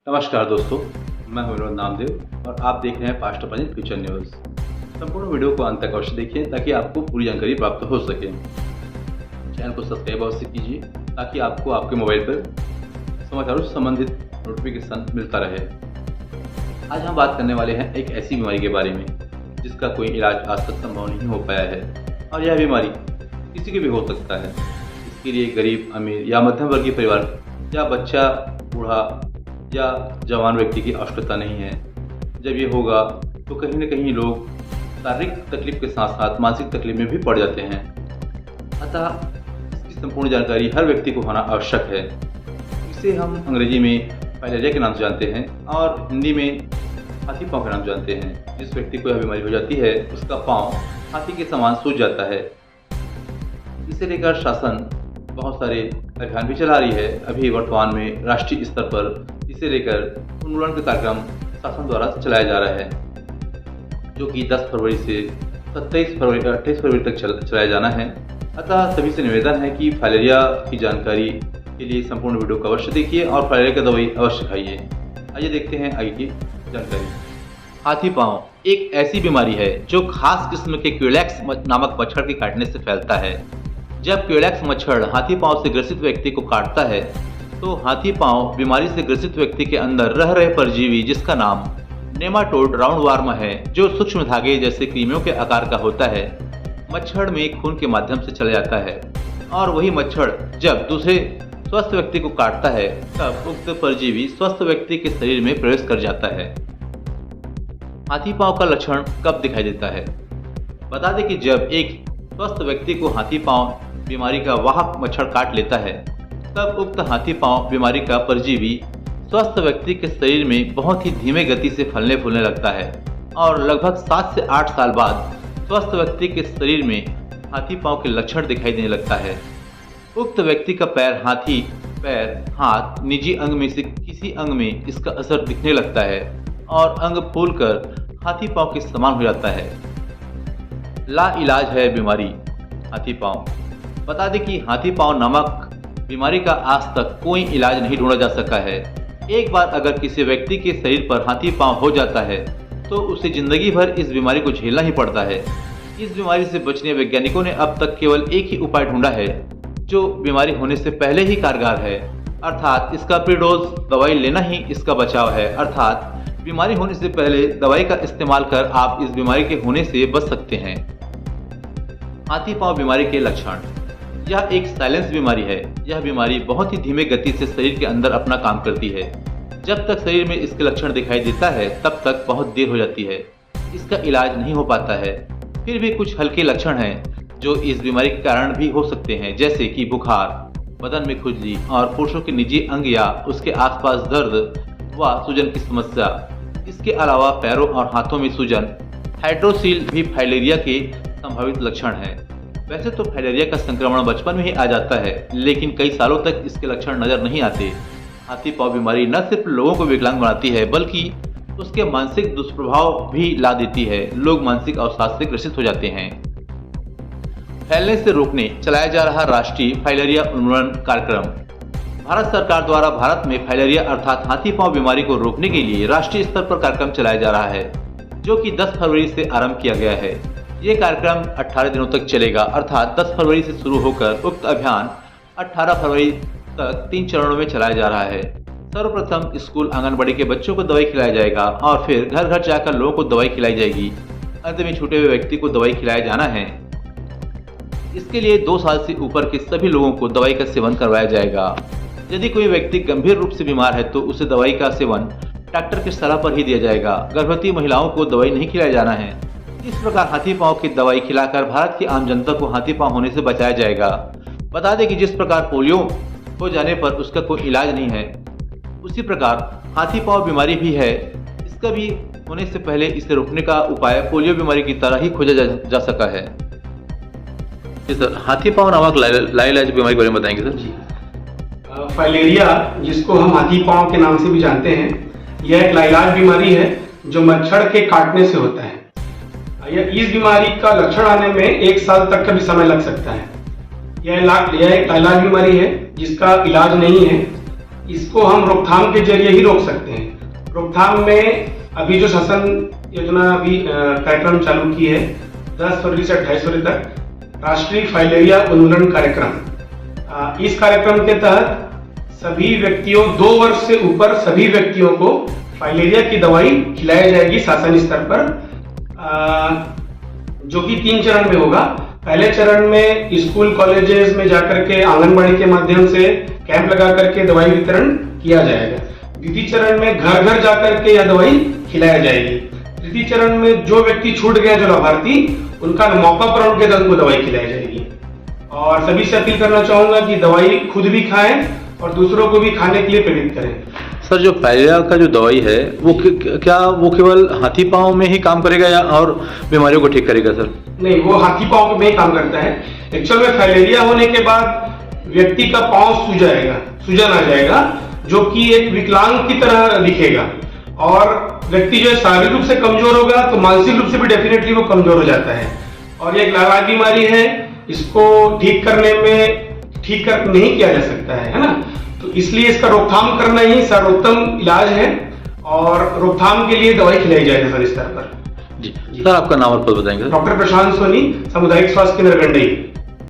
नमस्कार दोस्तों, मैं हूं विनोद नामदेव और आप देख रहे हैं फास्ट अपॉइंट फ्यूचर न्यूज़। संपूर्ण वीडियो को अंत तक अवश्य देखिए ताकि आपको पूरी जानकारी प्राप्त हो सके। चैनल को सब्सक्राइब अवश्य कीजिए ताकि आपको आपके मोबाइल पर समाचारों से संबंधित नोटिफिकेशन मिलता रहे। आज हम बात करने वाले हैं एक ऐसी बीमारी के बारे में जिसका कोई इलाज आज तक संभव नहीं हो पाया है और यह बीमारी किसी को भी हो सकता है। इसके लिए गरीब, अमीर या मध्यम वर्गीय परिवार या बच्चा, बूढ़ा या जवान व्यक्ति की आवश्यकता नहीं है। जब ये होगा तो कहीं न कहीं लोग शारीरिक तकलीफ के साथ साथ मानसिक तकलीफ में भी पड़ जाते हैं। अतः इसकी संपूर्ण जानकारी हर व्यक्ति को होना आवश्यक है। इसे हम अंग्रेजी में फाइलेरिया के नाम से जानते हैं और हिंदी में हाथी पाँव के नाम से जानते हैं। जिस व्यक्ति को यह बीमारी हो जाती है उसका पाँव हाथी के समान सूज जाता है। इसे लेकर शासन बहुत सारे अभियान भी चला रही है। अभी वर्तमान में राष्ट्रीय स्तर पर इसे लेकर उन्मूलन का कार्यक्रम शासन द्वारा चलाया जा रहा है, जो कि 10 फरवरी से 28 फरवरी तक चलाया जाना है। अतः सभी से निवेदन है कि फाइलेरिया की जानकारी के लिए संपूर्ण वीडियो को अवश्य देखिए और फाइलेरिया की दवाई अवश्य खाइए। आइए देखते हैं आगे की जानकारी। हाथी पाँव एक ऐसी बीमारी है जो खास किस्म के क्यूलेक्स नामक मच्छर के काटने से फैलता है। जब क्यूलेक्स मच्छर हाथी पाँव से ग्रसित व्यक्ति को काटता है तो हाथी पाँव बीमारी से ग्रसित व्यक्ति के अंदर रह रहे परजीवी, जिसका नाम नेमाटोड राउंडवॉर्म है, जो सूक्ष्म धागे जैसे कृमियों के आकार का होता है, मच्छर में खून के माध्यम से चला जाता है और वही मच्छर जब दूसरे स्वस्थ व्यक्ति को काटता है तब उक्त परजीवी स्वस्थ व्यक्ति के शरीर में प्रवेश कर जाता है। हाथी पाँव का लक्षण कब दिखाई देता है? बता दें कि जब एक स्वस्थ व्यक्ति को हाथी पाँव बीमारी का वाहक मच्छर काट लेता है तब उक्त हाथी पाँव बीमारी का परजीवी स्वस्थ व्यक्ति के शरीर में बहुत ही धीमे गति से फैलने फूलने लगता है और लगभग 7 से 8 साल बाद स्वस्थ व्यक्ति के शरीर में हाथी पाँव के लक्षण दिखाई देने लगता है। उक्त व्यक्ति का पैर, हाथ, निजी अंग में से किसी अंग में इसका असर दिखने लगता है और अंग फूलकर हाथी पाँव के समान हो जाता है। ला इलाज है बीमारी हाथी पाँव। बता दें कि हाथी पाँव नामक बीमारी का आज तक कोई इलाज नहीं ढूंढा जा सका है। एक बार अगर किसी व्यक्ति के शरीर पर हाथी पाँव हो जाता है तो उसे जिंदगी भर इस बीमारी को झेलना ही पड़ता है। इस बीमारी से बचने वैज्ञानिकों ने अब तक केवल एक ही उपाय ढूंढा है जो बीमारी होने से पहले ही कारगर है, अर्थात इसका प्रीडोज दवाई लेना ही इसका बचाव है। अर्थात बीमारी होने से पहले दवाई का इस्तेमाल कर आप इस बीमारी के होने से बच सकते हैं। हाथी पाँव बीमारी के लक्षण। यह एक साइलेंस बीमारी है। यह बीमारी बहुत ही धीमे गति से शरीर के अंदर अपना काम करती है। जब तक शरीर में इसके लक्षण दिखाई देता है तब तक बहुत देर हो जाती है। इसका इलाज नहीं हो पाता है। फिर भी कुछ हल्के लक्षण हैं जो इस बीमारी के कारण भी हो सकते हैं, जैसे कि बुखार, बदन में खुजली और पुरुषों के निजी अंग या उसके आसपास दर्द व सूजन की समस्या। इसके अलावा पैरों और हाथों में सूजन, हाइड्रोसील भी फाइलेरिया के संभावित लक्षण हैं। वैसे तो फाइलेरिया का संक्रमण बचपन में ही आ जाता है, लेकिन कई सालों तक इसके लक्षण नजर नहीं आते। हाथी पाँव बीमारी न सिर्फ लोगों को विकलांग बनाती है बल्कि उसके मानसिक दुष्प्रभाव भी ला देती है। लोग मानसिक अवसाद से ग्रसित हो जाते हैं। फैलने से रोकने चलाया जा रहा राष्ट्रीय फाइलेरिया उन्मूलन कार्यक्रम। भारत सरकार द्वारा भारत में फाइलेरिया अर्थात हाथी पाँव बीमारी को रोकने के लिए राष्ट्रीय स्तर पर कार्यक्रम चलाया जा रहा है, जो कि 10 फरवरी से आरंभ किया गया है। ये कार्यक्रम 18 दिनों तक चलेगा, अर्थात 10 फरवरी से शुरू होकर उक्त अभियान 18 फरवरी तक 3 चरणों में चलाया जा रहा है। सर्वप्रथम स्कूल आंगनबाड़ी के बच्चों को दवाई खिलाया जाएगा और फिर घर घर जाकर लोगों को दवाई खिलाई जाएगी। अंत में छूटे हुए व्यक्ति को दवाई खिलाया जाना है। इसके लिए 2 साल से ऊपर के सभी लोगों को दवाई का सेवन करवाया जाएगा। यदि कोई व्यक्ति गंभीर रूप से बीमार है तो उसे दवाई का सेवन डॉक्टर की सलाह पर ही दिया जाएगा। गर्भवती महिलाओं को दवाई नहीं खिलाया जाना है। इस प्रकार हाथी पाँव की दवाई खिलाकर भारत की आम जनता को हाथी पाँव होने से बचाया जाएगा। बता दें कि जिस प्रकार पोलियो हो जाने पर उसका कोई इलाज नहीं है, उसी प्रकार हाथी पाँव बीमारी भी है। इसका भी होने से पहले इसे रोकने का उपाय पोलियो बीमारी की तरह ही खोजा जा सका है। जी सर, हाथी पाँव नामक लाइलाज बीमारी के बारे में बताएंगे सर? जी, फाइलेरिया, जिसको हम हाथी पाँव के नाम से भी जानते हैं, यह एक लाइलाज बीमारी है जो मच्छर के काटने से होता है। इस बीमारी का लक्षण आने में 1 साल तक का भी समय लग सकता है। यह एक लाइलाज बीमारी है जिसका इलाज नहीं है। इसको हम रोकथाम के जरिए ही रोक सकते हैं। रोकथाम में अभी जो शासन योजना अभी कार्यक्रम चालू की है 10 फरवरी से 28 फरवरी तक, राष्ट्रीय फाइलेरिया उन्मूलन कार्यक्रम, इस कार्यक्रम के तहत सभी व्यक्तियों 2 वर्ष से ऊपर सभी व्यक्तियों को फाइलेरिया की दवाई खिलाई जाएगी शासन स्तर पर, जो कि 3 चरण में होगा। पहले चरण में स्कूल कॉलेजेस में जाकर के आंगनबाड़ी के माध्यम से कैंप लगा करके दवाई वितरण किया जाएगा। द्वितीय चरण में घर घर जाकर के यह दवाई खिलाया जाएगी। तृतीय चरण में जो व्यक्ति छूट गया, जो लाभार्थी, उनका मौका पर उनके दल को दवाई खिलाई जाएगी। और सभी से अपील करना चाहूंगा कि दवाई खुद भी खाएं और दूसरों को भी खाने के लिए प्रेरित करें। सर, जो फाइलेरिया का जो दवाई है वो क्या वो केवल हाथी पांव में ही काम करेगा या और बीमारियों को ठीक करेगा सर? नहीं, वो हाथी पांव में ही काम करता है। एक्चुअल में फाइलेरिया होने के बाद व्यक्ति का पांव सूजन आ जाएगा, जो कि एक विकलांग की तरह दिखेगा, और व्यक्ति जो शारीरिक रूप से कमजोर होगा तो मानसिक रूप से भी डेफिनेटली वो कमजोर हो जाता है। और ये एक लाइलाज बीमारी है, इसको ठीक नहीं किया जा सकता है ना। तो इसलिए इसका रोकथाम करना ही सर्वोत्तम इलाज है, और रोकथाम के लिए दवाई खिलाई जाए सर स्तर पर। जी सर, आपका नाम और पद बताएंगे? डॉक्टर प्रशांत सोनी, सामुदायिक स्वास्थ्य केंद्र गंडई।